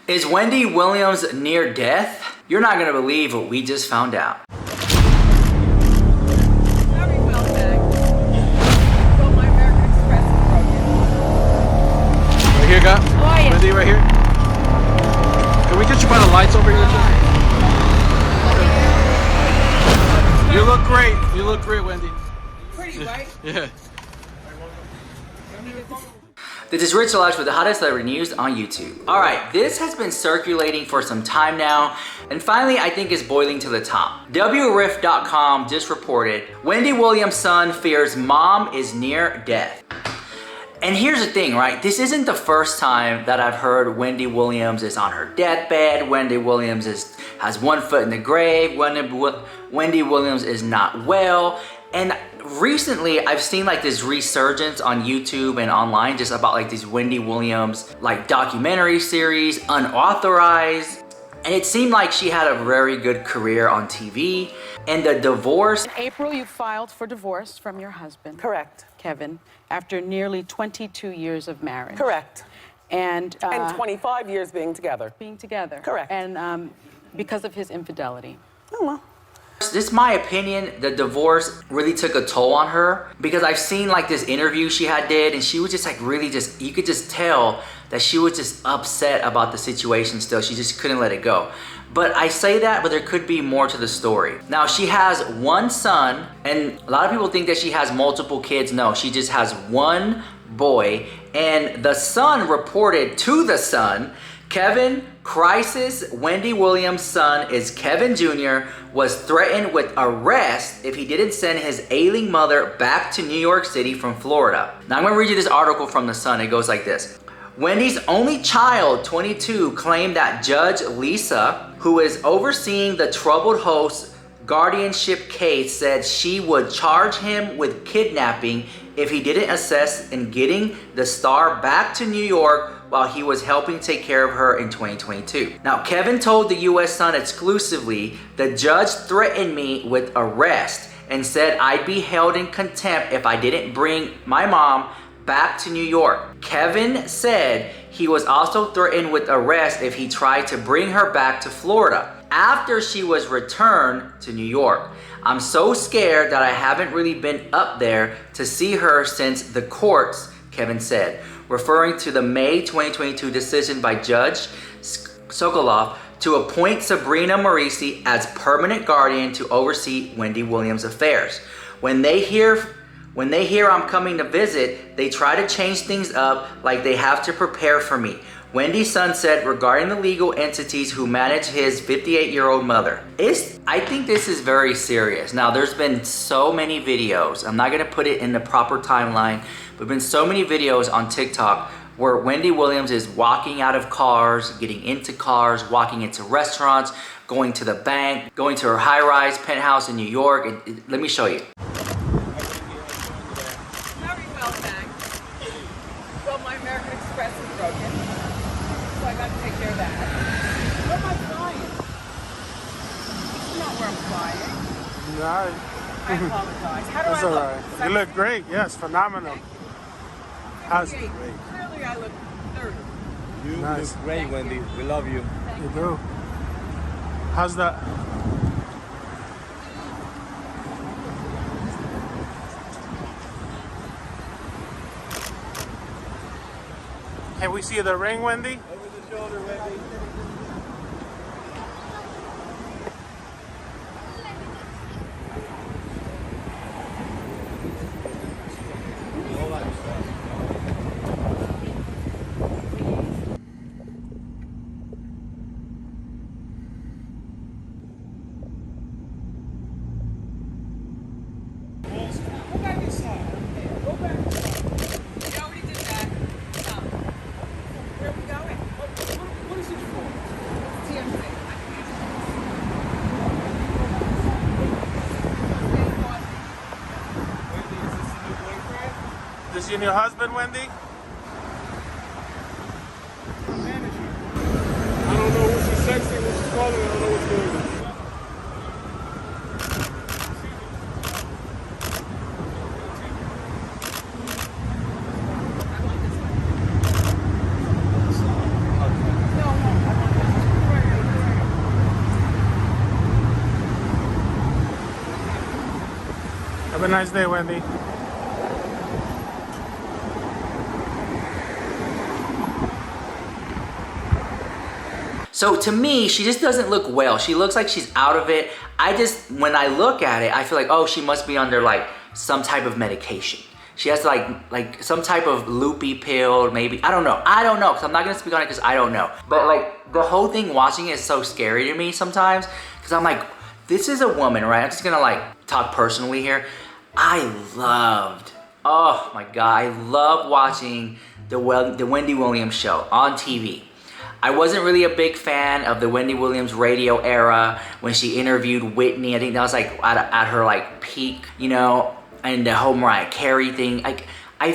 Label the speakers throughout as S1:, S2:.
S1: Is Wendy Williams near death? You're not gonna believe what we just found out.
S2: Very well bagged. So my American Express is broken.
S3: Right here, guy.
S2: How are you?
S3: Wendy, right here. Can we get you by the lights over here? You look great. You look great, Wendy.
S2: Pretty, right?
S3: Yeah.
S1: This is Rich Elijah with the hottest celebrity news on YouTube. All right, this has been circulating for some time now, and finally I think it's boiling to the top. WRIF.com just reported, Wendy Williams' son fears mom is near death. And here's the thing, right? This isn't the first time that I've heard Wendy Williams is on her deathbed, Wendy Williams has one foot in the grave, Wendy Williams is not well. And recently I've seen like this resurgence on YouTube and online just about like these Wendy Williams like documentary series, unauthorized. And it seemed like she had a very good career on TV. And the divorce.
S4: In April, you filed for divorce from your husband.
S5: Correct.
S4: Kevin, after nearly 22 years of marriage.
S5: Correct.
S4: And
S5: 25 years being together.
S4: being together.
S5: Correct.
S4: And because of his infidelity.
S5: Oh, well.
S1: This is my opinion, the divorce really took a toll on her because I've seen like this interview she did and she was just like really just, you could just tell that she was just upset about the situation still. She just couldn't let it go. But I say that, but there could be more to the story. Now she has one son and a lot of people think that she has multiple kids. No, she just has one boy, and the son reported to the son, Kevin Crisis, Wendy Williams' son is Kevin Jr., was threatened with arrest if he didn't send his ailing mother back to New York City from Florida. Now I'm gonna read you this article from The Sun. It goes like this. Wendy's only child, 22, claimed that Judge Lisa, who is overseeing the troubled host's guardianship case, said she would charge him with kidnapping if he didn't assist in getting the star back to New York while he was helping take care of her in 2022. Now, Kevin told the U.S. Sun exclusively, the judge threatened me with arrest and said I'd be held in contempt if I didn't bring my mom back to New York. Kevin said he was also threatened with arrest if he tried to bring her back to Florida after she was returned to New York. I'm so scared that I haven't really been up there to see her since the courts, Kevin said, referring to the May 2022 decision by Judge Sokoloff to appoint Sabrina Morisi as permanent guardian to oversee Wendy Williams' affairs. When they hear I'm coming to visit, they try to change things up like they have to prepare for me. Wendy's son said regarding the legal entities who manage his 58-year-old mother. I think this is very serious. Now, there's been so many videos. I'm not gonna put it in the proper timeline, but been so many videos on TikTok where Wendy Williams is walking out of cars, getting into cars, walking into restaurants, going to the bank, going to her high-rise penthouse in New York. Let me show you.
S2: Very well bagged. So my American Express is broken. So I got to take care of that. Where am I flying? This is not where I'm flying.
S3: Right.
S2: I apologize. How do
S3: That's
S2: I
S3: all
S2: look?
S3: right. You look great. Yes, phenomenal. How's it?
S2: Clearly I look 30.
S6: You
S3: Nice.
S6: look great, Wendy. We love you.
S3: You do. How's that? Can we see the ring, Wendy?
S6: Over the shoulder, Wendy.
S2: Go back inside. Go back inside. We already did that. Stop. Where are we going? What is this for? TMZ.
S3: Is this your new husband, Wendy?
S6: I don't know what she's sexting, what she's calling. I don't know what's going on.
S2: No,
S3: a nice day, Wendy.
S1: So to me, she just doesn't look well. She looks like she's out of it. When I look at it, I feel like, oh, she must be under like some type of medication. She has like some type of loopy pill, maybe. I don't know, because I'm not gonna speak on it because I don't know. But like the whole thing watching it is so scary to me sometimes, because I'm like, this is a woman, right? I'm just gonna like talk personally here. Oh my God, I love watching the Wendy Williams show on TV. I wasn't really a big fan of the Wendy Williams radio era when she interviewed Whitney. I think that was like at her like peak, you know, and the whole Mariah Carey thing. I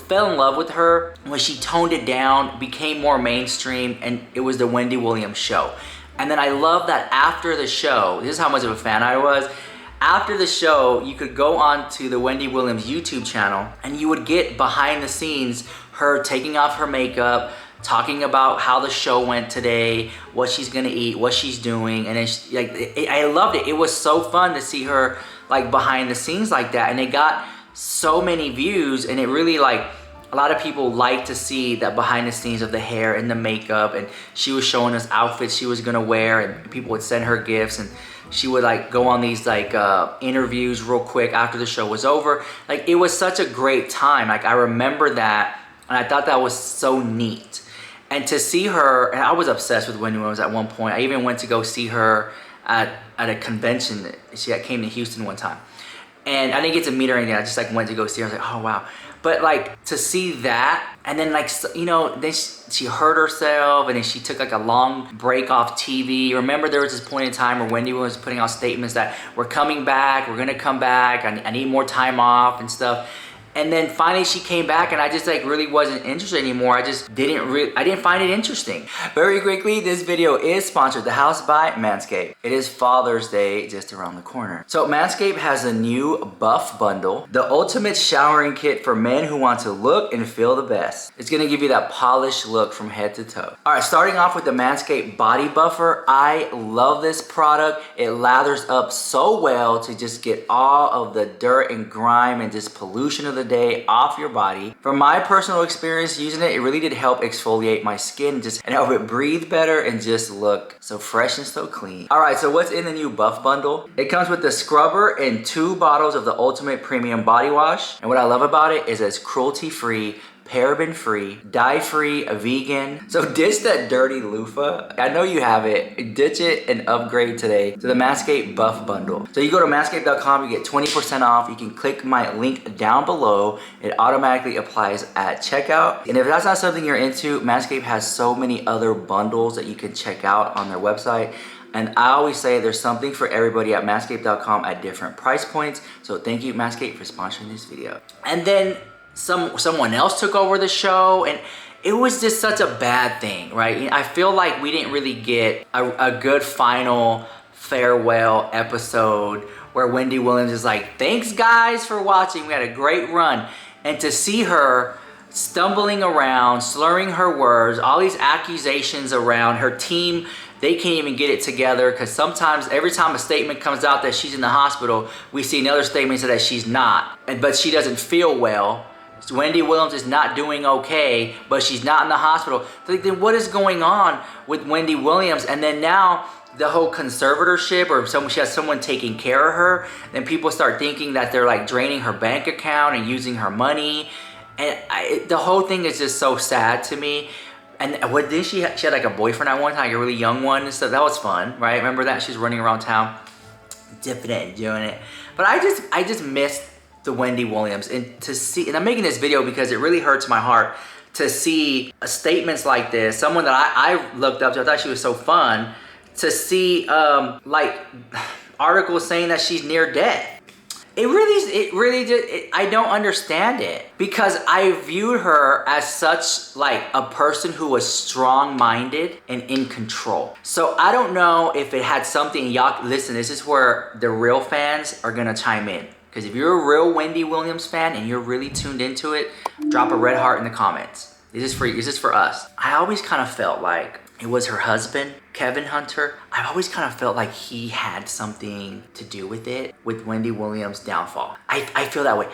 S1: fell in love with her when she toned it down, became more mainstream, and it was the Wendy Williams show. And then I love that after the show, this is how much of a fan I was. After the show, you could go on to the Wendy Williams YouTube channel and you would get behind the scenes, her taking off her makeup, talking about how the show went today, what she's gonna eat, what she's doing, and then I loved it. It was so fun to see her like behind the scenes like that, and it got so many views, and it really like a lot of people like to see that behind the scenes of the hair and the makeup, and she was showing us outfits she was gonna wear, and people would send her gifts, and she would like go on these like interviews real quick after the show was over. Like it was such a great time. Like I remember that, and I thought that was so neat. And to see her, and I was obsessed with Wendy Williams at one point. I even went to go see her at a convention. She came to Houston one time. And I didn't get to meet her or anything. I just like went to go see her. I was like, oh wow. But like to see that, and then like, you know, then she hurt herself, and then she took like a long break off TV. Remember there was this point in time where Wendy was putting out statements that we're coming back, we're gonna come back, I need more time off and stuff. And then finally she came back, and I just like really wasn't interested anymore. I didn't find it interesting. Very quickly, this video is sponsored the house by Manscaped. It is Father's Day just around the corner. So Manscaped has a new buff bundle, the ultimate showering kit for men who want to look and feel the best. It's gonna give you that polished look from head to toe. All right, starting off with the Manscaped Body Buffer. I love this product. It lathers up so well to just get all of the dirt and grime and just pollution of the day off your body. From my personal experience using it, it really did help exfoliate my skin and help it breathe better and just look so fresh and so clean. All right, so what's in the new buff bundle? It comes with the scrubber and 2 bottles of the ultimate premium body wash. And what I love about it is it's cruelty-free, paraben-free, dye-free, vegan. So ditch that dirty loofah. I know you have it. Ditch it and upgrade today to the Manscaped Buff Bundle. So you go to manscaped.com, you get 20% off. You can click my link down below. It automatically applies at checkout. And if that's not something you're into, Manscaped has so many other bundles that you can check out on their website. And I always say there's something for everybody at manscaped.com at different price points. So thank you, Manscaped, for sponsoring this video. And then someone else took over the show, and it was just such a bad thing, right? I feel like we didn't really get a good final farewell episode where Wendy Williams is like, thanks guys for watching, we had a great run. And to see her stumbling around, slurring her words, all these accusations around her team, they can't even get it together, because sometimes every time a statement comes out that she's in the hospital, we see another statement that she's not, but she doesn't feel well. Wendy Williams is not doing okay, but she's not in the hospital. So like, then what is going on with Wendy Williams? And then now the whole conservatorship, or she has someone taking care of her, then people start thinking that they're like draining her bank account and using her money. And the whole thing is just so sad to me. And what did she had like a boyfriend at one time, like a really young one and stuff. That was fun, right? Remember that? She's running around town, dipping it and doing it. But I just missed the Wendy Williams, and to see, and I'm making this video because it really hurts my heart to see statements like this. Someone that I looked up to, I thought she was so fun, to see like articles saying that she's near death. It really just, I don't understand it, because I viewed her as such like a person who was strong-minded and in control. So I don't know if it had something, y'all listen, this is where the real fans are gonna chime in. Because if you're a real Wendy Williams fan and you're really tuned into it, drop a red heart in the comments. This is for us. I always kind of felt like it was her husband, Kevin Hunter. I've always kind of felt like he had something to do with it, with Wendy Williams' downfall. I feel that way.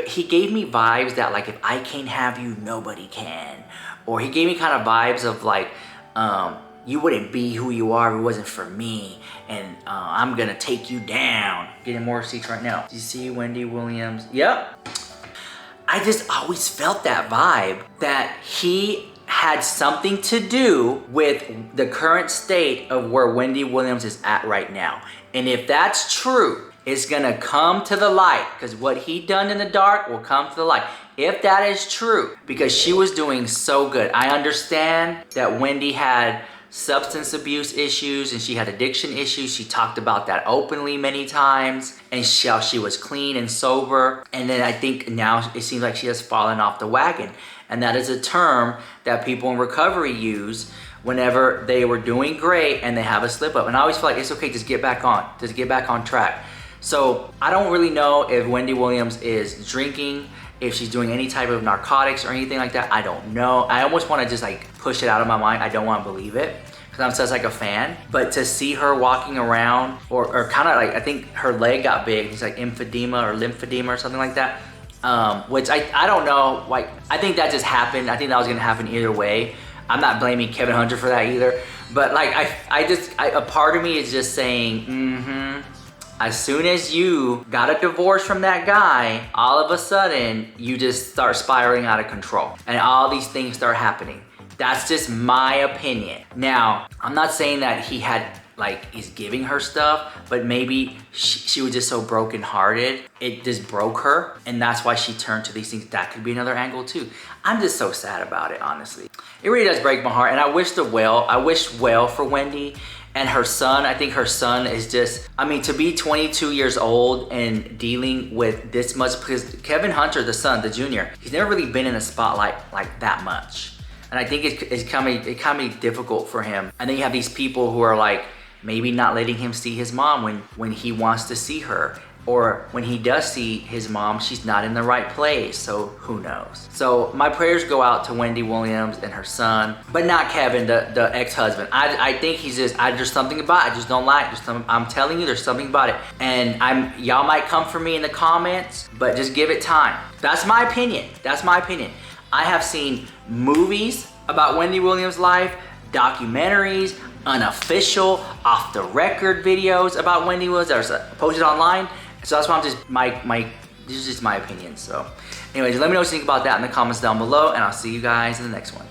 S1: He gave me vibes that like, if I can't have you, nobody can. Or he gave me kind of vibes of like, you wouldn't be who you are if it wasn't for me, and I'm gonna take you down. Getting more receipts right now. Do you see Wendy Williams? Yep. I just always felt that vibe that he had something to do with the current state of where Wendy Williams is at right now. And if that's true, it's gonna come to the light, because what he done in the dark will come to the light. If that is true, because she was doing so good. I understand that Wendy had substance abuse issues and she had addiction issues. She talked about that openly many times, and how she was clean and sober. And then I think now it seems like she has fallen off the wagon. And that is a term that people in recovery use whenever they were doing great and they have a slip up. And I always feel like it's okay, just get back on track. So I don't really know if Wendy Williams is drinking, if she's doing any type of narcotics or anything like that. I don't know. I almost want to just like push it out of my mind. I don't want to believe it, because I'm such like a fan. But to see her walking around, or kind of like, I think her leg got big. It's like emphysema or lymphedema or something like that. Which I don't know. Like, I think that just happened. I think that was gonna happen either way. I'm not blaming Kevin Hunter for that either. But like, a part of me is just saying, as soon as you got a divorce from that guy, all of a sudden you just start spiraling out of control, and all these things start happening. That's just my opinion. Now, I'm not saying that he had, like, he's giving her stuff, but maybe she was just so brokenhearted, it just broke her, and that's why she turned to these things. That could be another angle too. I'm just so sad about it, honestly. It really does break my heart, and I wish well for Wendy and her son. I think her son is just, I mean, to be 22 years old and dealing with this much, because Kevin Hunter, the son, the junior, he's never really been in the spotlight like that much. And I think it can be difficult for him. And then you have these people who are like, maybe not letting him see his mom when he wants to see her. Or when he does see his mom, she's not in the right place, so who knows? So my prayers go out to Wendy Williams and her son, but not Kevin, the ex-husband. I think he's just, there's something about it I just don't like. I'm telling you, there's something about it. And y'all might come for me in the comments, but just give it time. That's my opinion. I have seen movies about Wendy Williams' life, documentaries, unofficial, off-the-record videos about Wendy Williams that are posted online. So that's why this is just my opinion. So anyways, let me know what you think about that in the comments down below, and I'll see you guys in the next one.